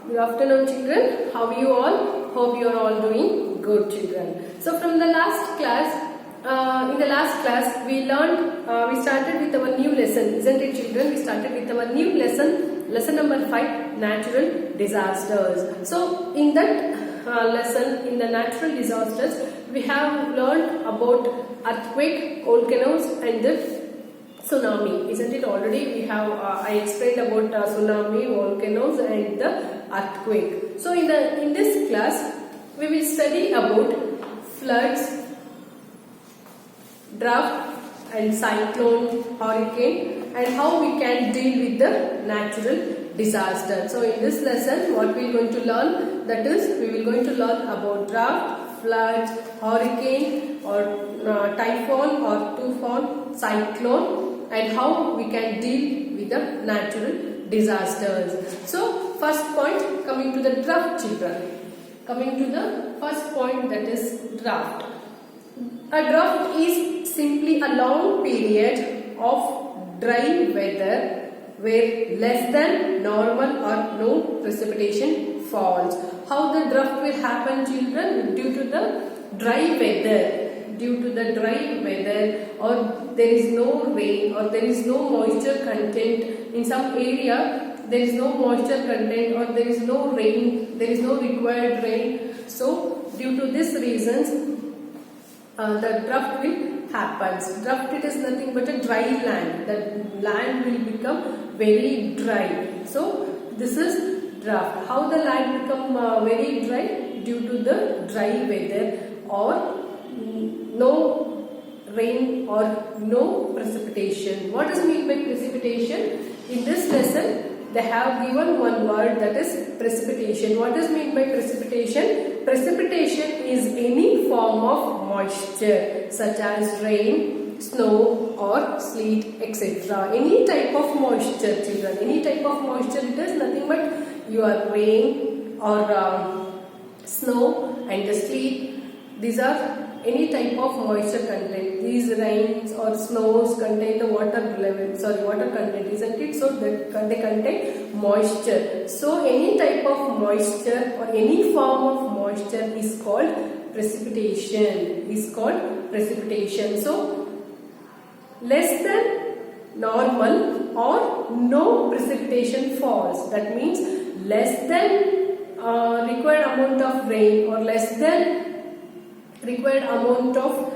Good afternoon, children. How are you all? Hope you are all doing good, children. So from the last class, in the last class, we started with our new lesson, isn't it, children? We started with our new lesson, lesson number 5, natural disasters. So in that lesson, in the natural disasters, we have learned about earthquake, volcanoes, and the tsunami, isn't it? Already we have I explained about tsunami, volcanoes, and the earthquake. So in this class we will study about floods, drought, and cyclone, hurricane, and how we can deal with the natural disaster. So in this lesson, what we are going to learn, that is, we will going to learn about drought, floods, hurricane, or typhoon or tufan, cyclone, and how we can deal with the natural disasters. So first point, coming to the drought, children. Coming to the first point, that is drought. A drought is simply a long period of dry weather where less than normal or no precipitation falls. How the drought will happen, children? Due to the dry weather. Due to the dry weather, or there is no rain, or there is no moisture content in some area, there is no moisture content, or there is no rain, there is no required rain. So due to these reasons, the drought will happen. Drought, it is nothing but a dry land. The land will become very dry. So this is drought. How the land become very dry? Due to the dry weather or no rain or no precipitation. What does mean by precipitation? In this lesson, they have given one word, that is precipitation. What does mean by precipitation? Precipitation is any form of moisture such as rain, snow, or sleet, etc. Any type of moisture, children. Any type of moisture, it is nothing but your rain or snow and the sleet. These are any type of moisture content. These rains or snows contain the water content, isn't it? So they contain moisture. So any type of moisture or any form of moisture is called precipitation. So less than normal or no precipitation falls. That means less than required amount of rain, or less than required amount of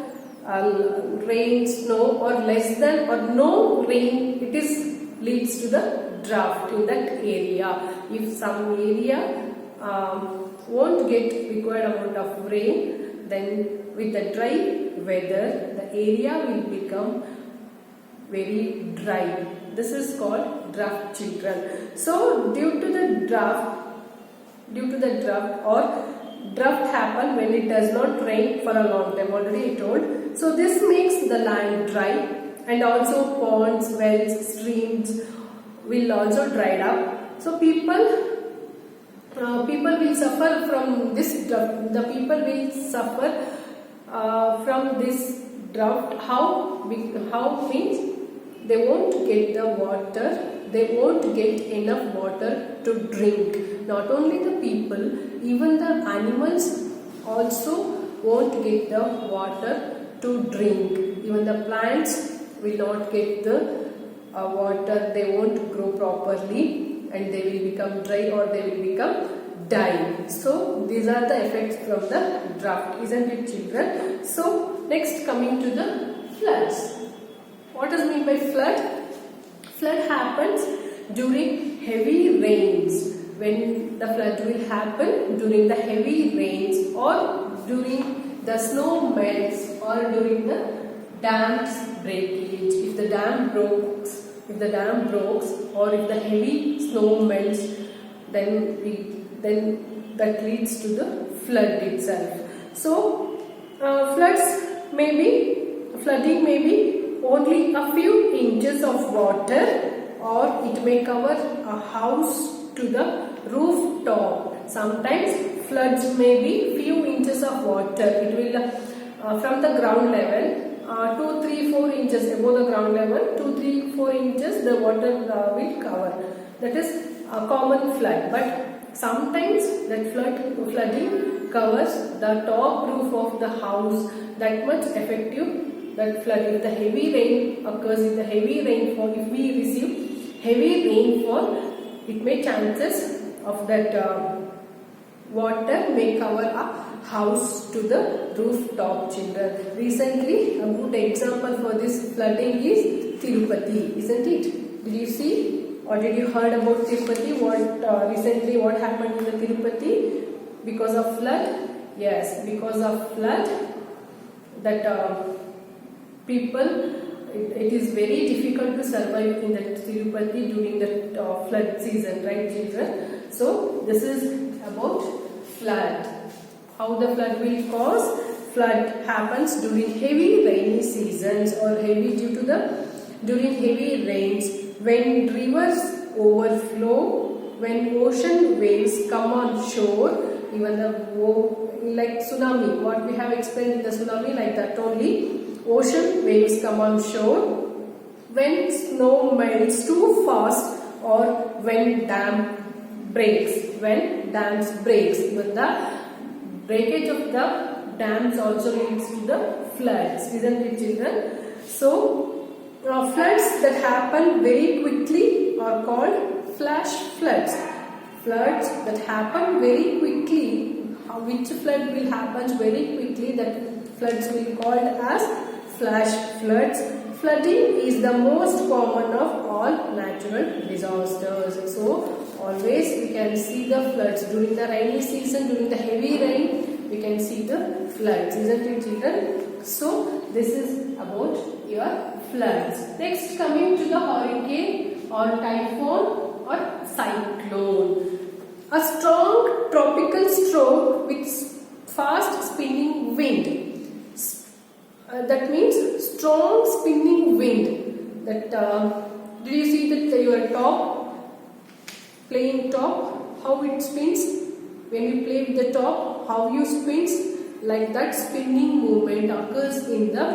rain, snow, or less than or no rain, it is leads to the drought in that area. If some area won't get required amount of rain, then with the dry weather, the area will become very dry. This is called drought, children. So due to the drought or drought happen when it does not rain for a long time, already I told. So this makes the land dry, and also ponds, wells, streams will also dry up. So people will suffer from this drought. The people will suffer from this drought. How means they won't get the water. They won't get enough water to drink. Not only the people, even the animals also won't get the water to drink. Even the plants will not get the water. They won't grow properly, and they will become dry, or they will become die. So these are the effects from the drought, isn't it, children? So next, coming to the floods. What does mean by flood? Flood happens during heavy rains. When the flood will happen during the heavy rains, or during the snow melts, or during the dam's breakage. If the dam breaks, or if the heavy snow melts, then that leads to the flood itself. So flooding may be only a few inches of water, or it may cover a house to the rooftop. Sometimes floods may be few inches of water. It will from the ground level 2, 3, 4 inches above the ground level, 2, 3, 4 inches the water will cover. That is a common flood. But sometimes that flooding covers the top roof of the house. That much effective that flood. If the heavy rain occurs, if the heavy rainfall, if we receive heavy rainfall, it may chances of that water may cover a house to the rooftop, children. Recently, a good example for this flooding is Tirupati, isn't it? Did you see or did you heard about Tirupati? Recently what happened in the Tirupati because of flood? Yes, because of flood that people, it is very difficult to survive in the Tirupati during the flood season, right, children? So this is about flood. How the flood will cause? Flood happens during heavy rainy seasons or during heavy rains, when rivers overflow, when ocean waves come on shore, even like tsunami, what we have explained in the tsunami, like that only, ocean waves come on shore, when snow melts too fast, or when dams breaks. When the breakage of the dams also leads to the floods, isn't it, children? So floods that happen very quickly are called flash floods. Floods that happen very quickly, which flood will happen very quickly, that floods will be called as flash floods. Flooding is the most common of all natural disasters. So always we can see the floods during the rainy season, during the heavy rain, we can see the floods, isn't it, children? So this is about your floods. Next, coming to the hurricane or typhoon or cyclone. A strong tropical storm with fast spinning wind. That means strong spinning wind. That did you see that your playing top, how it spins? When you play with the top, how you spins? Like that spinning movement occurs in the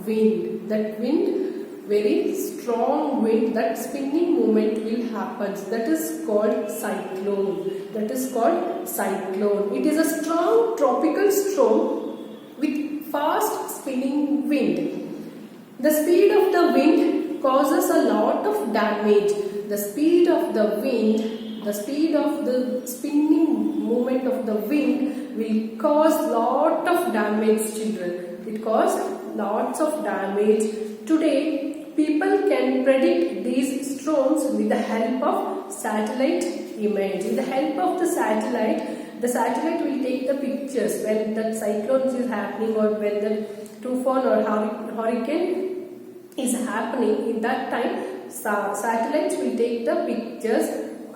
wind. That wind, very strong wind, that spinning movement will happen. That is called cyclone. That is called cyclone. It is a strong tropical storm with fast spinning wind. The speed of the wind causes a lot of damage. The speed of the wind, the speed of the spinning movement of the wind will cause lot of damage, children. It causes lots of damage. Today, people can predict these storms with the help of satellite image. With the help of the satellite will take the pictures when the cyclone is happening or when the tufan or hurricane is happening. In that time, satellites will take the pictures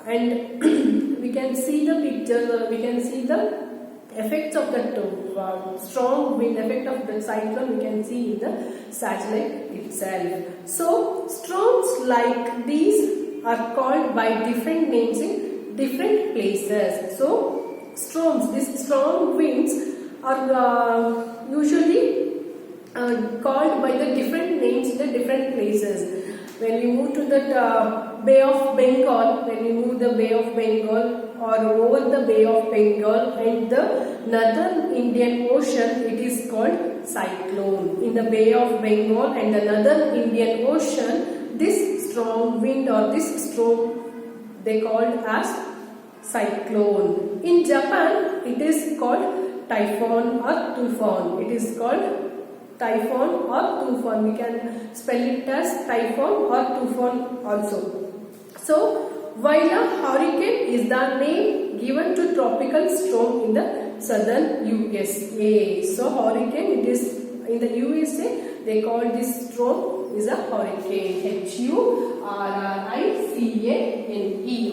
and we can see the pictures, or we can see the effects of the strong wind, effect of the cyclone we can see in the satellite itself. So storms like these are called by different names in different places. So storms, these strong winds are usually called by the different names in the different places. When we move to the Bay of Bengal, when we move the Bay of Bengal or over the Bay of Bengal and the northern Indian Ocean, it is called cyclone. In the Bay of Bengal and the northern Indian Ocean, this strong wind or this storm they called as cyclone. In Japan, it is called typhoon or tufan. It is called typhoon or tufan. We can spell it as typhoon or tufan also. So, while a hurricane is the name given to tropical storm in the southern USA. So, hurricane, it is in the USA, they call this storm is a hurricane. Hurricane,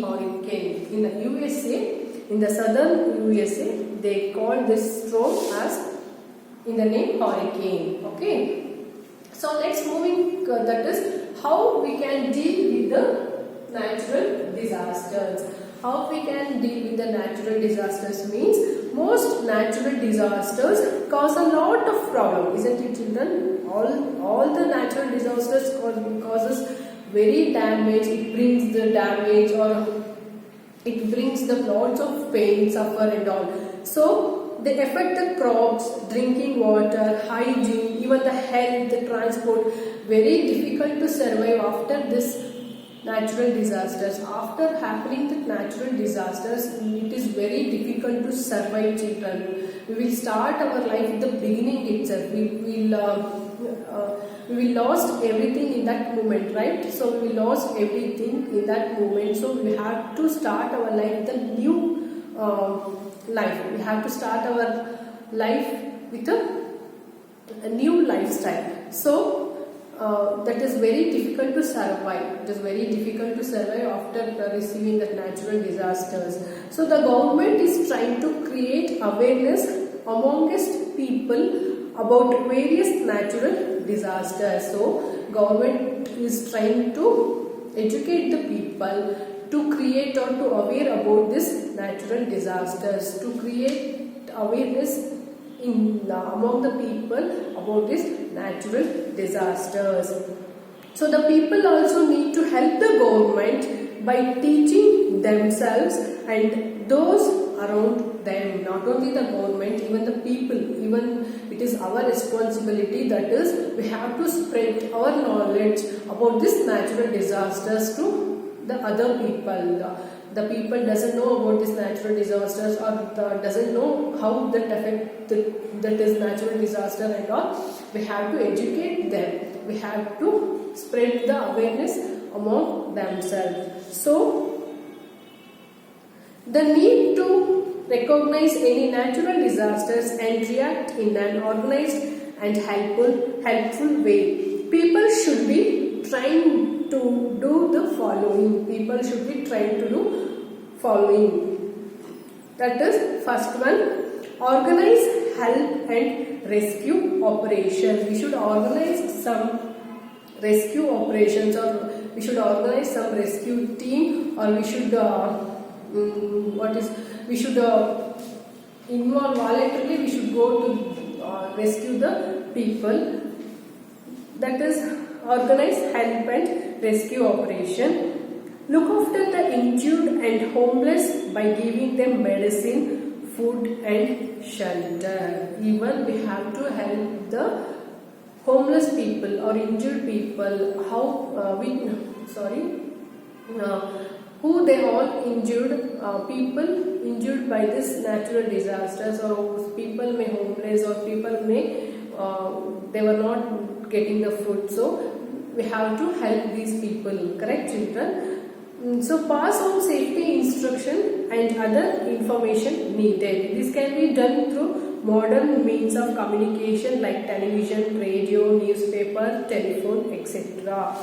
hurricane. In the USA, in the southern USA, they call this storm as in the name hurricane. Okay. So let's moving that is how we can deal with the natural disasters. How we can deal with the natural disasters means most natural disasters cause a lot of problem, isn't it, children? All the natural disasters causes very damage. It brings the damage or it brings the lots of pain, suffer and all. So they affect the crops, drinking water, hygiene, even the health, the transport. Very difficult to survive after this natural disasters. After happening the natural disasters, it is very difficult to survive, children. We will start our life at the beginning itself. We will lost everything in that moment, right? So we will lost everything in that moment. So we have to start our life the new life. We have to start our life with a new lifestyle. So that is very difficult to survive. It is very difficult to survive after receiving the natural disasters. So the government is trying to create awareness amongst people about various natural disasters. So government is trying to educate the people to create or to aware about this natural disasters, to create awareness among the people about this natural disasters. So the people also need to help the government by teaching themselves and those around them. Not only the government, even the people, even it is our responsibility, that is we have to spread our knowledge about this natural disasters to the other people. The people doesn't know about this natural disasters or doesn't know how that affect that is natural disaster and all. We have to educate them. We have to spread the awareness among themselves. So the need to recognize any natural disasters and react in an organized and helpful way. People should be trying to do the following. People should be trying to do following. That is, first one, organize help and rescue operations. We should organize some rescue operations, or we should organize some rescue team, or we should involve voluntarily. We should go to rescue the people. That is, organize help and rescue operation. Look after the injured and homeless by giving them medicine, food and shelter. Even we have to help the homeless people or injured people. Who they all injured, people injured by this natural disasters, or people may homeless, or people may they were not getting the food. So we have to help these people, correct, children? So pass on safety instruction and other information needed. This can be done through modern means of communication like television, radio, newspaper, telephone, etc.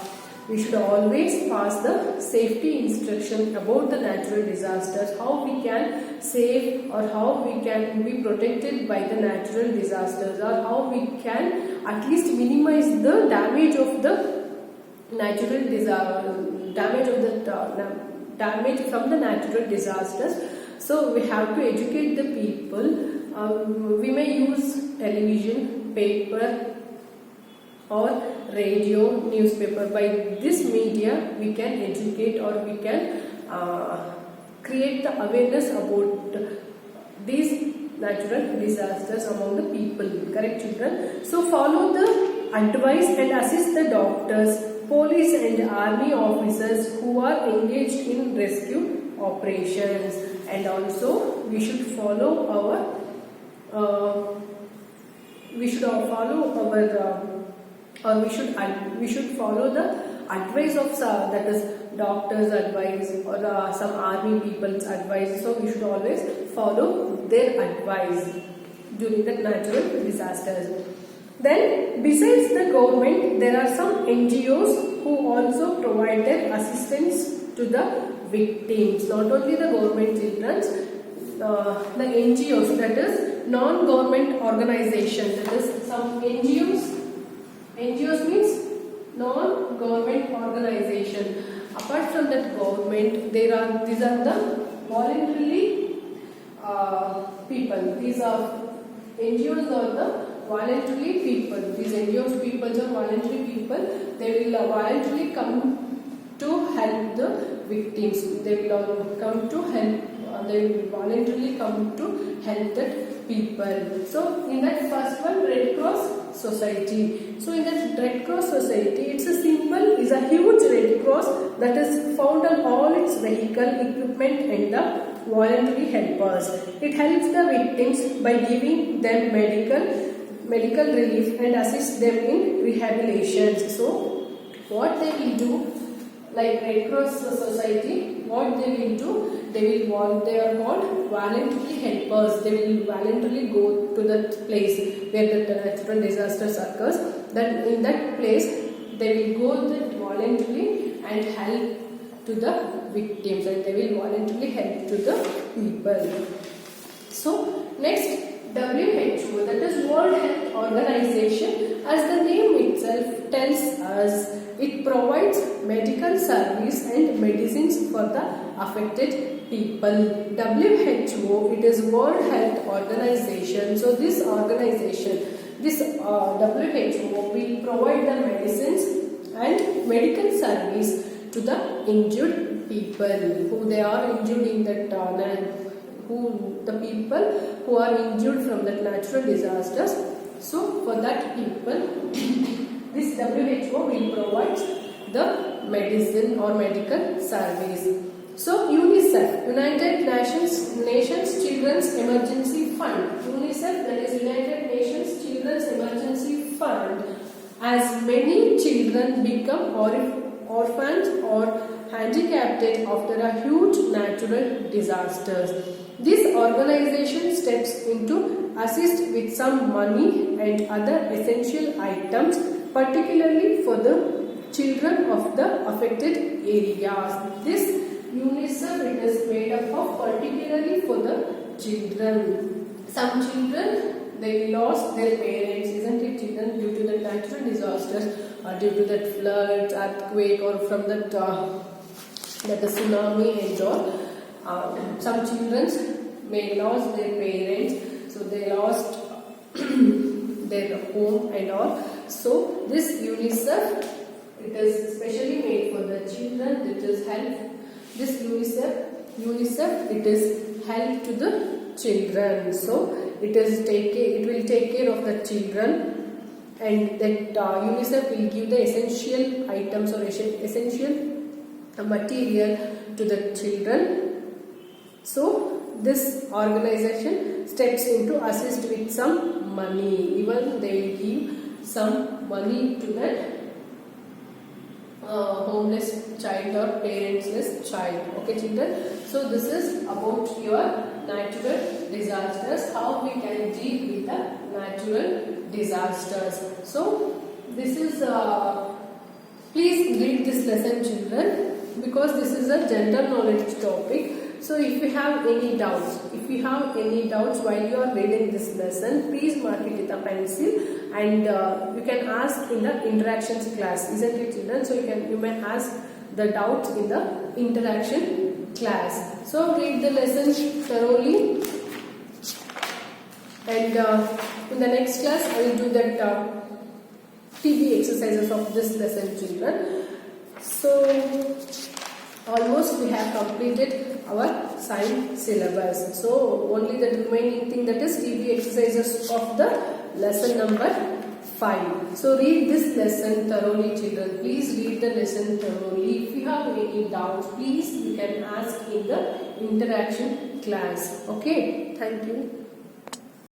We should always pass the safety instruction about the natural disasters, how we can save or how we can be protected by the natural disasters, or how we can at least minimize the damage of the natural damage from the natural disasters. So we have to educate the people. We may use television, paper or radio, newspaper. By this media we can educate, or we can create the awareness about these natural disasters among the people, correct, children? So follow the advice and assist the doctors, police and army officers who are engaged in rescue operations. And also we should follow we should follow the advice of that is doctors' advice, or some army people's advice. So we should always follow their advice during the natural disasters. Then besides the government, there are some NGOs who also provided assistance to the victims. Not only the government, children, the NGOs, that is non-government organization, that is some NGOs. NGOs means non-government organization. Apart from that government, these are the voluntarily people. These are NGOs are the voluntarily people. These NGOs people are voluntary people. They will voluntarily come to help help the victims. They will all come to help. They will voluntarily come to help that people. So in that first one, Red Cross Society. So in that Red Cross Society, it's a symbol is a huge Red Cross that is found on all its vehicle, equipment and the voluntary helpers. It helps the victims by giving them medical relief and assist them in rehabilitation. So what they will do, like Red Cross Society, what they will do, they are called voluntary helpers. They will voluntarily go to that place where the natural disasters occurs. Then in that place they will go that voluntarily and help to the victims, and they will voluntarily help to the people. So next, WHO, that is World Health Organization, as the name itself tells us, it provides medical service and medicines for the affected people. WHO, it is World Health Organization. So this organization, this WHO will provide the medicines and medical service to the injured people who they are injured in that the people who are injured from that natural disasters. So for that people, this WHO will provide the medicine or medical service. So UNICEF, United Nations Children's Emergency Fund. UNICEF, that is United Nations Children's Emergency Fund. As many children become orphans or handicapped after a huge natural disasters. This organization steps in to assist with some money and other essential items, particularly for the children of the affected areas. This UNICEF, it is made up of particularly for the children. Some children, they lost their parents, isn't it, children, due to the natural disasters or due to that flood, earthquake, or from that the tsunami and all. Some children may lose their parents, so they lost their home and all. So this UNICEF, it is specially made for the children. It is help. This UNICEF, it is help to the children. So it will take care of the children, and that UNICEF will give the essential items or essential material to the children. So this organization steps in to assist with some money. Even they will give some money to that homeless child or parentless child. Okay, children. So this is about your natural disasters, how we can deal with the natural disasters. So this is please read this lesson, children, because this is a general knowledge topic. So if you have any doubts, while you are reading this lesson, please mark it with a pencil, and you can ask in the interactions class, isn't it, children? So you may ask the doubts in the interaction class. So read the lesson thoroughly, and in the next class I will do that TB exercises of this lesson, children. So almost we have completed our science syllabus. So only the remaining thing, that is TB exercises of the lesson number 5. So read this lesson thoroughly, children. Please read the lesson thoroughly. If you have any doubts, please you can ask in the interaction class. Okay, thank you.